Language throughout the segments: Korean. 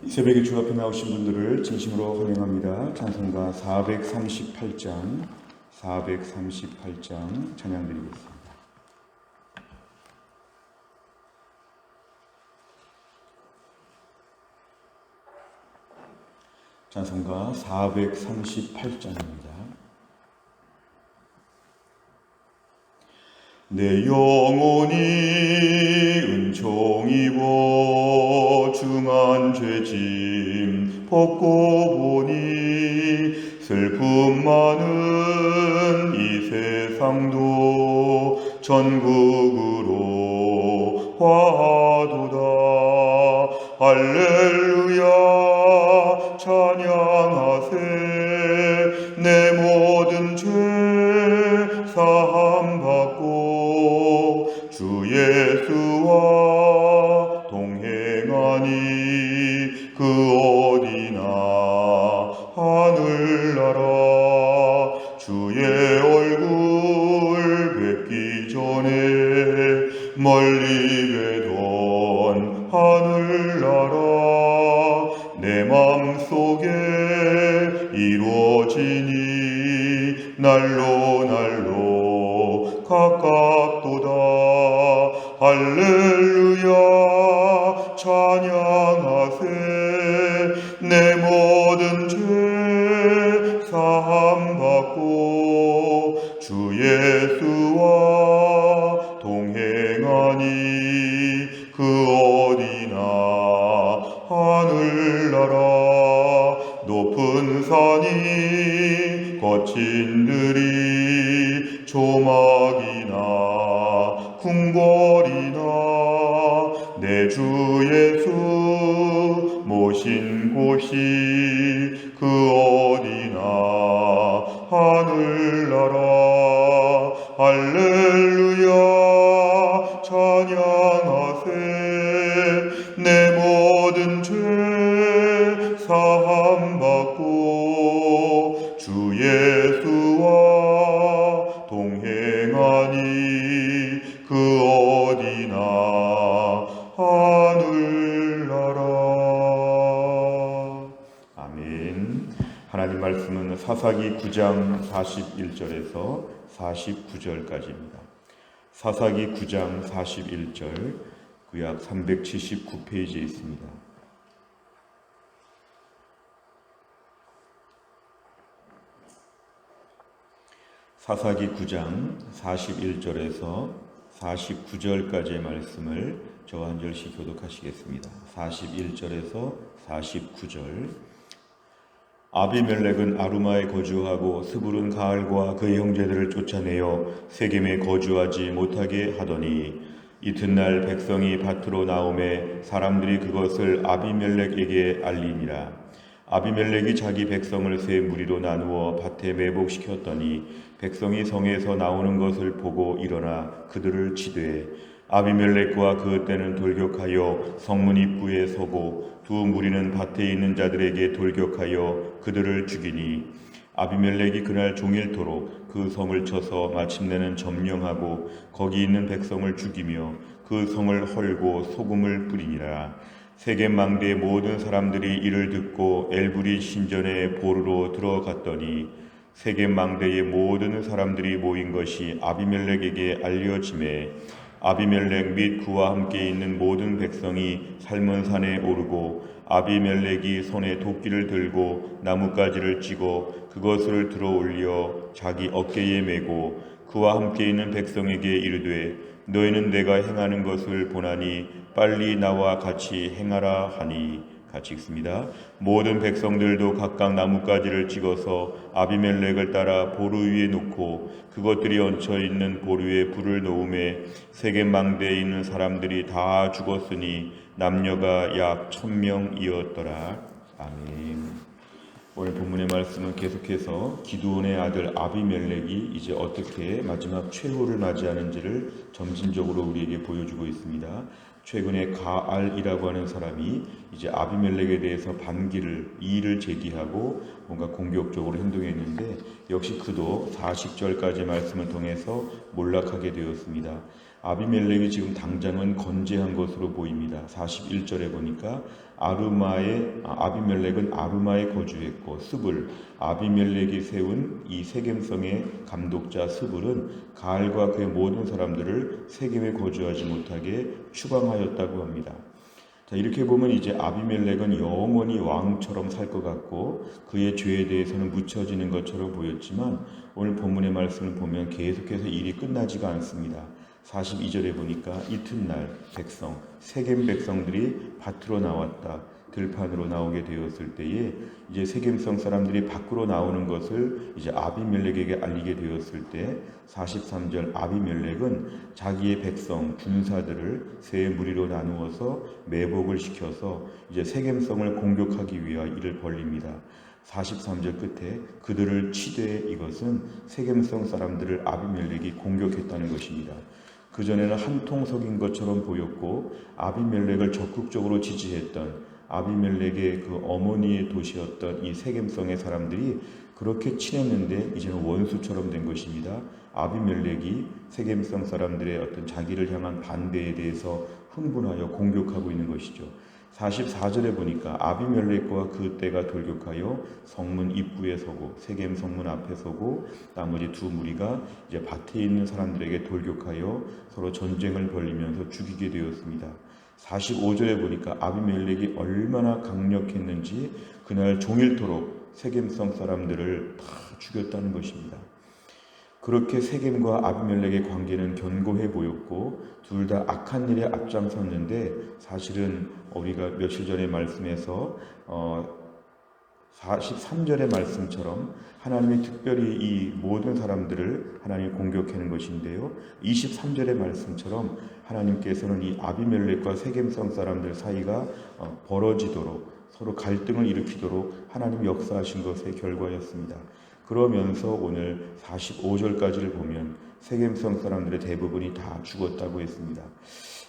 이 새벽에 주 앞에 나오신 분들을 진심으로 환영합니다. 찬송가 438장 찬양드리겠습니다. 찬송가 438장입니다. 내 영혼이 은총 입어 중한 죄짐 벗고 보니 슬픔 많은 이 세상도 천국으로 화도다. 할렐루야 찬양하세. 내 모든 죄 사함받고 주 예수와 동행하니 그 어디나 하늘나라. 주의 얼굴 뵙기 전에 멀리 뵈던 하늘나라 내 맘속에 이루어지니 날로 가깝도다. 할렐루야 찬양하세. 내 모든 죄 사함받고 주 예수와 동행하니 그 어디나 하늘나라. 높은 산이 거친 들이 조막이나 궁궐이나 내 주 예수 모신 곳이 그 어디나 하늘나라. 할렐루야 찬양하세. 내 모든 죄 사함받고 주 예수와 동행하니 그 어디나 하늘나라. 아멘. 하나님 말씀은 사사기 9장 41절에서 49절까지입니다. 사사기 9장 41절 구약 379페이지에 있습니다. 사사기 9장 41절에서 49절까지의 말씀을 저와 한 절씩 교독하시겠습니다. 41절에서 49절. 아비멜렉은 아루마에 거주하고 스불은 가알과 그의 형제들을 쫓아내어 세겜에 거주하지 못하게 하더니 이튿날 백성이 밭으로 나오매 사람들이 그것을 아비멜렉에게 알리니라. 아비멜렉이 자기 백성을 세 무리로 나누어 밭에 매복시켰더니 백성이 성에서 나오는 것을 보고 일어나 그들을 치되 아비멜렉과 그 떼는 돌격하여 성문 입구에 서고 두 무리는 밭에 있는 자들에게 돌격하여 그들을 죽이니 아비멜렉이 그날 종일토록 그 성을 쳐서 마침내는 점령하고 거기 있는 백성을 죽이며 그 성을 헐고 소금을 뿌리니라. 세겜 망대의 모든 사람들이 이를 듣고 엘브리 신전에 보르러 들어갔더니 세겜 망대의 모든 사람들이 모인 것이 아비멜렉에게 알려지매 아비멜렉 및 그와 함께 있는 모든 백성이 살몬 산에 오르고 아비멜렉이 손에 도끼를 들고 나뭇가지를 찌고 그것을 들어올려 자기 어깨에 메고 그와 함께 있는 백성에게 이르되 너희는 내가 행하는 것을 보나니 빨리 나와 같이 행하라 하니. 같이 읽습니다. 모든 백성들도 각각 나뭇가지를 찍어서 아비멜렉을 따라 보루 위에 놓고 그것들이 얹혀 있는 보루에 불을 놓음에 세겜 망대에 있는 사람들이 다 죽었으니 남녀가 약 1000명이었더라. 아멘. 오늘 본문의 말씀은 계속해서 기드온의 아들 아비멜렉이 이제 어떻게 마지막 최후를 맞이하는지를 점진적으로 우리에게 보여주고 있습니다. 최근에 가알이라고 하는 사람이 이제 아비멜렉에 대해서 이의를 제기하고 뭔가 공격적으로 행동했는데 역시 그도 40절까지 말씀을 통해서 몰락하게 되었습니다. 아비멜렉이 지금 당장은 건재한 것으로 보입니다. 41절에 보니까 아비멜렉은 아루마에 거주했고 스불, 아비멜렉이 세운 이 세겜성의 감독자 스불은 가알과 그의 모든 사람들을 세겜에 거주하지 못하게 추방하였다고 합니다. 자, 이렇게 보면 이제 아비멜렉은 영원히 왕처럼 살 것 같고 그의 죄에 대해서는 묻혀지는 것처럼 보였지만 오늘 본문의 말씀을 보면 계속해서 일이 끝나지가 않습니다. 42절에 보니까 이튿날 세겜 백성들이 밭으로 나왔다. 들판으로 나오게 되었을 때에 이제 세겜성 사람들이 밖으로 나오는 것을 이제 아비멜렉에게 알리게 되었을 때 43절 아비멜렉은 자기의 백성 군사들을 세 무리로 나누어서 매복을 시켜서 이제 세겜성을 공격하기 위하여 이를 벌립니다. 43절 끝에 그들을 치되 이것은 세겜성 사람들을 아비멜렉이 공격했다는 것입니다. 그전에는 한통속인 것처럼 보였고 아비멜렉을 적극적으로 지지했던 아비멜렉의 그 어머니의 도시였던 이 세겜성의 사람들이 그렇게 친했는데 이제는 원수처럼 된 것입니다. 아비멜렉이 세겜성 사람들의 어떤 자기를 향한 반대에 대해서 흥분하여 공격하고 있는 것이죠. 44절에 보니까 아비멜렉과 그 떼가 돌격하여 성문 입구에 서고 세겜 성문 앞에 서고 나머지 두 무리가 이제 밭에 있는 사람들에게 돌격하여 서로 전쟁을 벌이면서 죽이게 되었습니다. 45절에 보니까 아비멜렉이 얼마나 강력했는지 그날 종일토록 세겜성 사람들을 다 죽였다는 것입니다. 그렇게 세겜과 아비멜렉의 관계는 견고해 보였고 둘 다 악한 일에 앞장섰는데 사실은 우리가 며칠 전에 말씀에서 43절의 말씀처럼 하나님이 특별히 이 모든 사람들을 하나님이 공격하는 것인데요. 23절의 말씀처럼 하나님께서는 이 아비멜렉과 세겜성 사람들 사이가 벌어지도록 서로 갈등을 일으키도록 하나님이 역사하신 것의 결과였습니다. 그러면서 오늘 45절까지를 보면 세겜성 사람들의 대부분이 다 죽었다고 했습니다.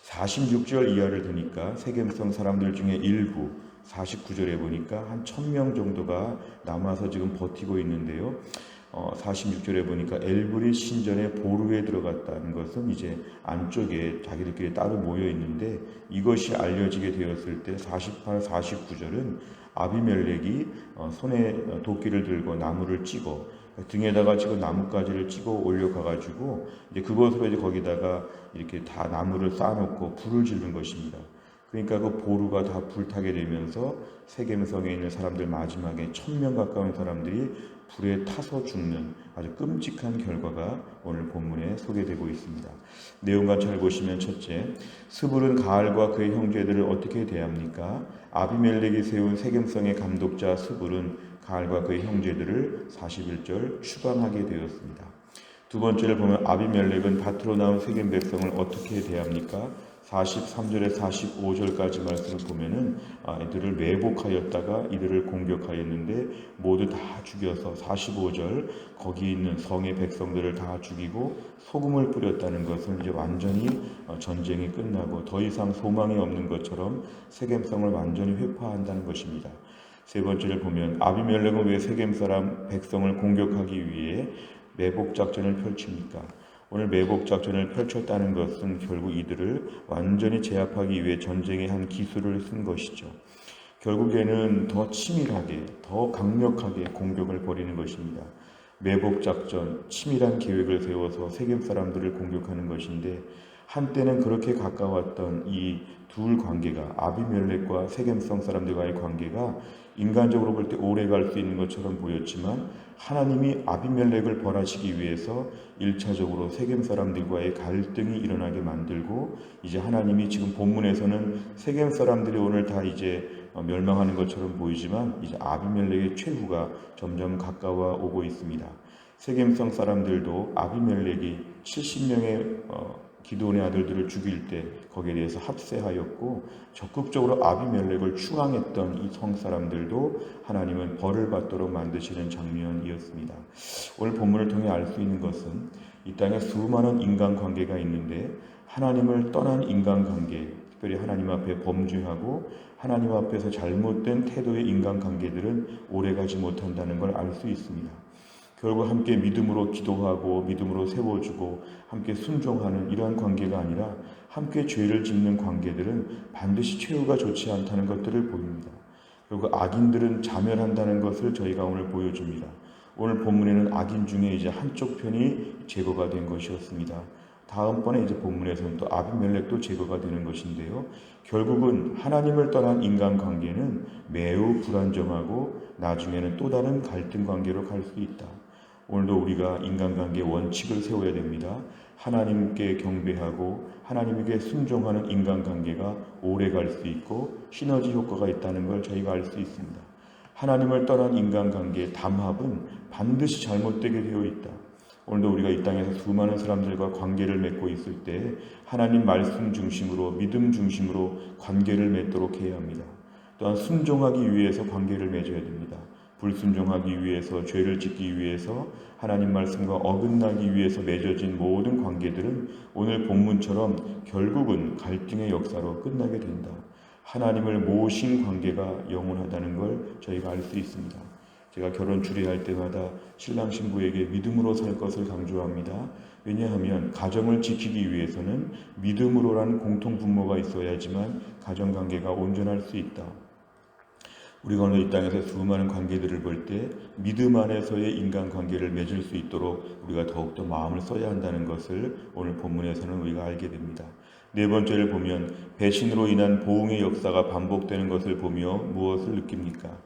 46절 이하를 드니까 세겜성 사람들 중에 일부 49절에 보니까 한 1000명 정도가 남아서 지금 버티고 있는데요. 46절에 보니까 엘브리 신전의 보루에 들어갔다는 것은 이제 안쪽에 자기들끼리 따로 모여 있는데 이것이 알려지게 되었을 때 48, 49절은 아비멜렉이 손에 도끼를 들고 나무를 찍어 등에다가 지금 나뭇가지를 찍어 올려가가지고 이제 그것으로 이제 거기다가 이렇게 다 나무를 쌓아놓고 불을 지른 것입니다. 그러니까 그 보루가 다 불타게 되면서 세겜성에 있는 사람들 마지막에 1000명 가까운 사람들이 불에 타서 죽는 아주 끔찍한 결과가 오늘 본문에 소개되고 있습니다. 내용과 잘 보시면 첫째, 스불은 가알과 그의 형제들을 어떻게 대합니까? 아비멜렉이 세운 세겜성의 감독자 스불은 가알과 그의 형제들을 41절 추방하게 되었습니다. 두 번째를 보면 아비멜렉은 밭으로 나온 세겜 백성을 어떻게 대합니까? 43절에 45절까지 말씀을 보면은 이들을 매복하였다가 이들을 공격하였는데 모두 다 죽여서 45절 거기 있는 성의 백성들을 다 죽이고 소금을 뿌렸다는 것은 이제 완전히 전쟁이 끝나고 더 이상 소망이 없는 것처럼 세겜성을 완전히 회파한다는 것입니다. 세 번째를 보면 아비멜렉은 왜 세겜 사람 백성을 공격하기 위해 매복 작전을 펼칩니까? 오늘 매복 작전을 펼쳤다는 것은 결국 이들을 완전히 제압하기 위해 전쟁의 한 기술을 쓴 것이죠. 결국에는 더 치밀하게, 더 강력하게 공격을 벌이는 것입니다. 매복 작전, 치밀한 계획을 세워서 세겜 사람들을 공격하는 것인데 한때는 그렇게 가까웠던 이 둘 관계가 아비멜렉과 세겜성 사람들과의 관계가 인간적으로 볼 때 오래 갈 수 있는 것처럼 보였지만 하나님이 아비멜렉을 벌하시기 위해서 1차적으로 세겜 사람들과의 갈등이 일어나게 만들고 이제 하나님이 지금 본문에서는 세겜 사람들이 오늘 다 이제 멸망하는 것처럼 보이지만 이제 아비멜렉의 최후가 점점 가까워 오고 있습니다. 세겜성 사람들도 아비멜렉이 70명의 기드온의 아들들을 죽일 때 거기에 대해서 합세하였고 적극적으로 아비멜렉을 추앙했던 이 성 사람들도 하나님은 벌을 받도록 만드시는 장면이었습니다. 오늘 본문을 통해 알 수 있는 것은 이 땅에 수많은 인간관계가 있는데 하나님을 떠난 인간관계, 특별히 하나님 앞에 범죄하고 하나님 앞에서 잘못된 태도의 인간관계들은 오래가지 못한다는 걸 알 수 있습니다. 결국 함께 믿음으로 기도하고 믿음으로 세워주고 함께 순종하는 이러한 관계가 아니라 함께 죄를 짓는 관계들은 반드시 최후가 좋지 않다는 것들을 보입니다. 그리고 악인들은 자멸한다는 것을 저희가 오늘 보여줍니다. 오늘 본문에는 악인 중에 이제 한쪽 편이 제거가 된 것이었습니다. 다음번에 이제 본문에서는 또 아비멜렉도 제거가 되는 것인데요. 결국은 하나님을 떠난 인간관계는 매우 불안정하고 나중에는 또 다른 갈등 관계로 갈 수 있다. 오늘도 우리가 인간관계 원칙을 세워야 됩니다. 하나님께 경배하고 하나님에게 순종하는 인간관계가 오래 갈 수 있고 시너지 효과가 있다는 걸 저희가 알 수 있습니다. 하나님을 떠난 인간관계의 담합은 반드시 잘못되게 되어 있다. 오늘도 우리가 이 땅에서 수많은 사람들과 관계를 맺고 있을 때 하나님 말씀 중심으로 믿음 중심으로 관계를 맺도록 해야 합니다. 또한 순종하기 위해서 관계를 맺어야 됩니다. 불순종하기 위해서 죄를 짓기 위해서 하나님 말씀과 어긋나기 위해서 맺어진 모든 관계들은 오늘 본문처럼 결국은 갈등의 역사로 끝나게 된다. 하나님을 모신 관계가 영원하다는 걸 저희가 알 수 있습니다. 제가 결혼 주례할 때마다 신랑 신부에게 믿음으로 살 것을 강조합니다. 왜냐하면 가정을 지키기 위해서는 믿음으로라는 공통 분모가 있어야지만 가정관계가 온전할 수 있다. 우리가 오늘 이 땅에서 수많은 관계들을 볼 때 믿음 안에서의 인간관계를 맺을 수 있도록 우리가 더욱더 마음을 써야 한다는 것을 오늘 본문에서는 우리가 알게 됩니다. 네 번째를 보면 배신으로 인한 보응의 역사가 반복되는 것을 보며 무엇을 느낍니까?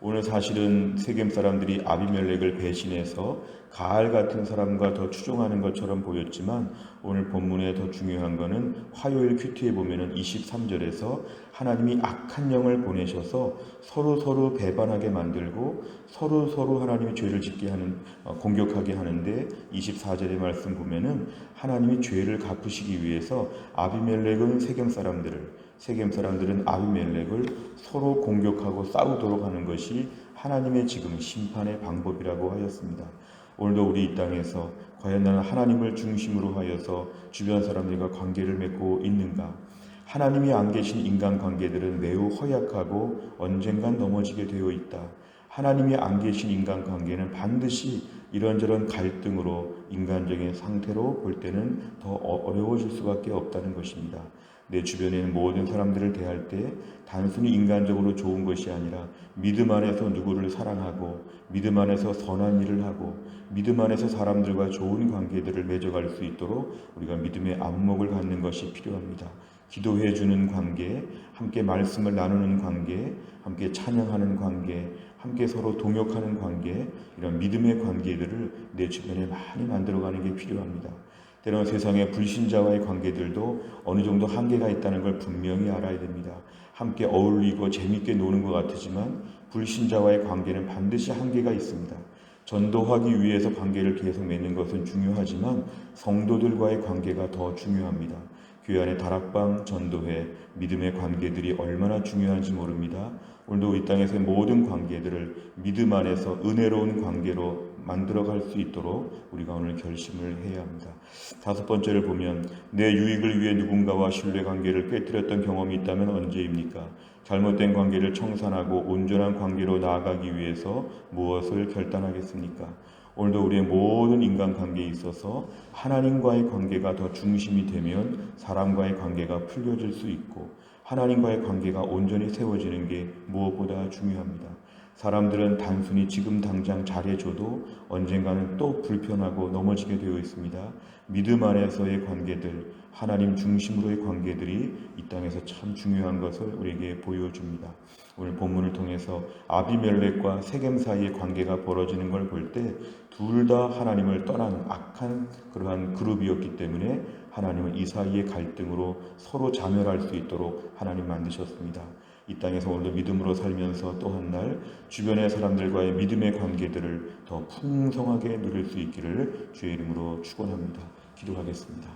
오늘 사실은 세겜 사람들이 아비멜렉을 배신해서 가알 같은 사람과 더 추종하는 것처럼 보였지만 오늘 본문에 더 중요한 것은 화요일 큐티에 보면은 23절에서 하나님이 악한 영을 보내셔서 서로 배반하게 만들고 서로 하나님이 죄를 짓게 하는 공격하게 하는데 24절의 말씀 보면은 하나님이 죄를 갚으시기 위해서 아비멜렉은 세겜 사람들은 아비멜렉을 서로 공격하고 싸우도록 하는 것이 하나님의 지금 심판의 방법이라고 하였습니다. 오늘도 우리 이 땅에서 과연 나는 하나님을 중심으로 하여서 주변 사람들과 관계를 맺고 있는가? 하나님이 안 계신 인간관계들은 매우 허약하고 언젠간 넘어지게 되어 있다. 하나님이 안 계신 인간관계는 반드시 이런저런 갈등으로 인간적인 상태로 볼 때는 더 어려워질 수밖에 없다는 것입니다. 내 주변에 있는 모든 사람들을 대할 때 단순히 인간적으로 좋은 것이 아니라 믿음 안에서 누구를 사랑하고 믿음 안에서 선한 일을 하고 믿음 안에서 사람들과 좋은 관계들을 맺어갈 수 있도록 우리가 믿음의 안목을 갖는 것이 필요합니다. 기도해 주는 관계, 함께 말씀을 나누는 관계, 함께 찬양하는 관계, 함께 서로 동역하는 관계, 이런 믿음의 관계들을 내 주변에 많이 만들어가는 게 필요합니다. 때로는 세상의 불신자와의 관계들도 어느 정도 한계가 있다는 걸 분명히 알아야 됩니다. 함께 어울리고 재밌게 노는 것 같지만 불신자와의 관계는 반드시 한계가 있습니다. 전도하기 위해서 관계를 계속 맺는 것은 중요하지만 성도들과의 관계가 더 중요합니다. 교회 안의 다락방, 전도회, 믿음의 관계들이 얼마나 중요한지 모릅니다. 오늘도 이 땅에서의 모든 관계들을 믿음 안에서 은혜로운 관계로 만들어갈 수 있도록 우리가 오늘 결심을 해야 합니다. 다섯 번째를 보면 내 유익을 위해 누군가와 신뢰관계를 깨뜨렸던 경험이 있다면 언제입니까? 잘못된 관계를 청산하고 온전한 관계로 나아가기 위해서 무엇을 결단하겠습니까? 오늘도 우리의 모든 인간관계에 있어서 하나님과의 관계가 더 중심이 되면 사람과의 관계가 풀려질 수 있고 하나님과의 관계가 온전히 세워지는 게 무엇보다 중요합니다. 사람들은 단순히 지금 당장 잘해줘도 언젠가는 또 불편하고 넘어지게 되어 있습니다. 믿음 안에서의 관계들, 하나님 중심으로의 관계들이 이 땅에서 참 중요한 것을 우리에게 보여줍니다. 오늘 본문을 통해서 아비멜렉과 세겜 사이의 관계가 벌어지는 걸 볼 때 둘 다 하나님을 떠난 악한 그러한 그룹이었기 때문에 하나님은 이 사이의 갈등으로 서로 자멸할 수 있도록 하나님 만드셨습니다. 이 땅에서 오늘도 믿음으로 살면서 또 한 날 주변의 사람들과의 믿음의 관계들을 더 풍성하게 누릴 수 있기를 주의 이름으로 축원합니다. 기도하겠습니다.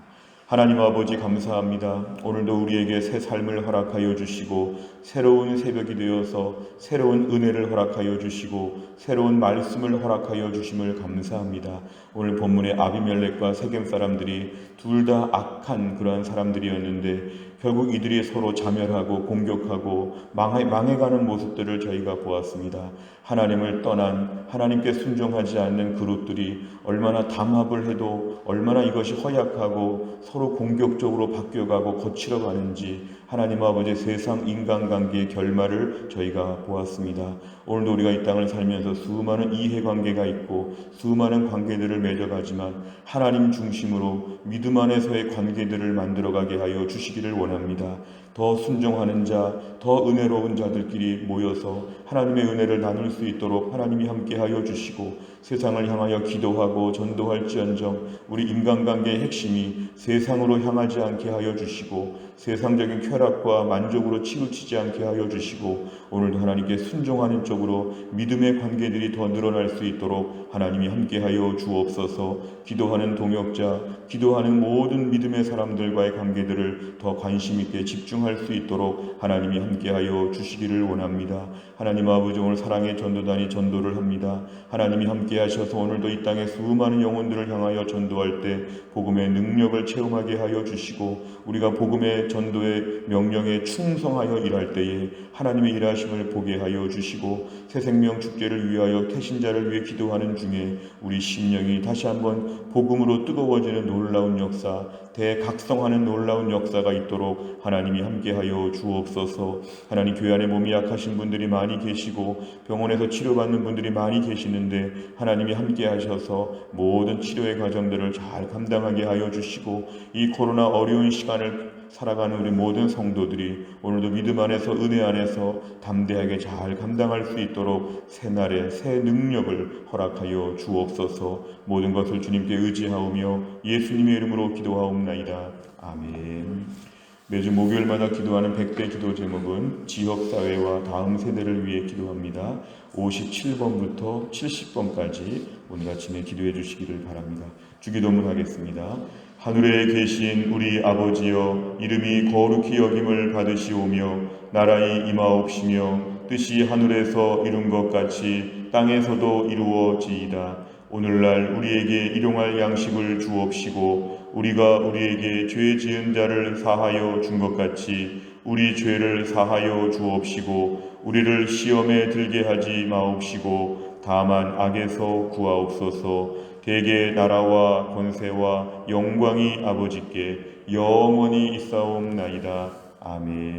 하나님 아버지 감사합니다. 오늘도 우리에게 새 삶을 허락하여 주시고 새로운 새벽이 되어서 새로운 은혜를 허락하여 주시고 새로운 말씀을 허락하여 주심을 감사합니다. 오늘 본문의 아비멜렉과 세겜 사람들이 둘 다 악한 그러한 사람들이었는데 결국 이들이 서로 자멸하고 공격하고 망해가는 모습들을 저희가 보았습니다. 하나님을 떠난, 하나님께 순종하지 않는 그룹들이 얼마나 담합을 해도 얼마나 이것이 허약하고 서로 공격적으로 바뀌어가고 거칠어가는지 하나님 아버지 세상 인간관계의 결말을 저희가 보았습니다. 오늘도 우리가 이 땅을 살면서 수많은 이해관계가 있고 수많은 관계들을 맺어가지만 하나님 중심으로 믿음 안에서의 관계들을 만들어가게 하여 주시기를 원합니다. 더 순종하는 자, 더 은혜로운 자들끼리 모여서 하나님의 은혜를 나눌 수 있도록 하나님이 함께하여 주시고 세상을 향하여 기도하고 전도할지언정 우리 인간관계의 핵심이 세상으로 향하지 않게 하여 주시고 세상적인 쾌락과 만족으로 치우치지 않게 하여 주시고 오늘도 하나님께 순종하는 쪽으로 믿음의 관계들이 더 늘어날 수 있도록 하나님이 함께하여 주옵소서. 기도하는 동역자, 기도하는 모든 믿음의 사람들과의 관계들을 더 관심 있게 집중할 수 있도록 하나님이 함께하여 주시기를 원합니다. 하나님 아버지 오늘 사랑의 전도단이 전도를 합니다. 하나님이 함께하셔서 오늘도 이 땅의 수많은 영혼들을 향하여 전도할 때 복음의 능력을 체험하게 하여 주시고 우리가 복음의 전도의 명령에 충성하여 일할 때에 하나님의 일하심을 보게 하여 주시고 새 생명 축제를 위하여 태신자를 위해 기도하는 중에 우리 심령이 다시 한번 복음으로 뜨거워지는 놀라운 역사, 대각성하는 놀라운 역사가 있도록 하나님이 함께하여 주옵소서. 하나님 교회 안에 몸이 약하신 분들이 많이 계시고 병원에서 치료받는 분들이 많이 계시는데 하나님이 함께하셔서 모든 치료의 과정들을 잘 감당하게 하여 주시고 이 코로나 어려운 시간을 살아가는 우리 모든 성도들이 오늘도 믿음 안에서 은혜 안에서 담대하게 잘 감당할 수 있도록 새날의 새 능력을 허락하여 주옵소서. 모든 것을 주님께 의지하오며 예수님의 이름으로 기도하옵나이다. 아멘. 매주 목요일마다 기도하는 100대 기도 제목은 지역사회와 다음 세대를 위해 기도합니다. 57번부터 70번까지 오늘 아침에 기도해 주시기를 바랍니다. 주기도문 하겠습니다. 하늘에 계신 우리 아버지여, 이름이 거룩히 여김을 받으시오며 나라의 임하옵시며 뜻이 하늘에서 이룬 것 같이 땅에서도 이루어지이다. 오늘날 우리에게 일용할 양식을 주옵시고 우리가 우리에게 죄 지은 자를 사하여 준 것 같이 우리 죄를 사하여 주옵시고 우리를 시험에 들게 하지 마옵시고 다만 악에서 구하옵소서. 대개 나라와 권세와 영광이 아버지께 영원히 있사옵나이다. 아멘.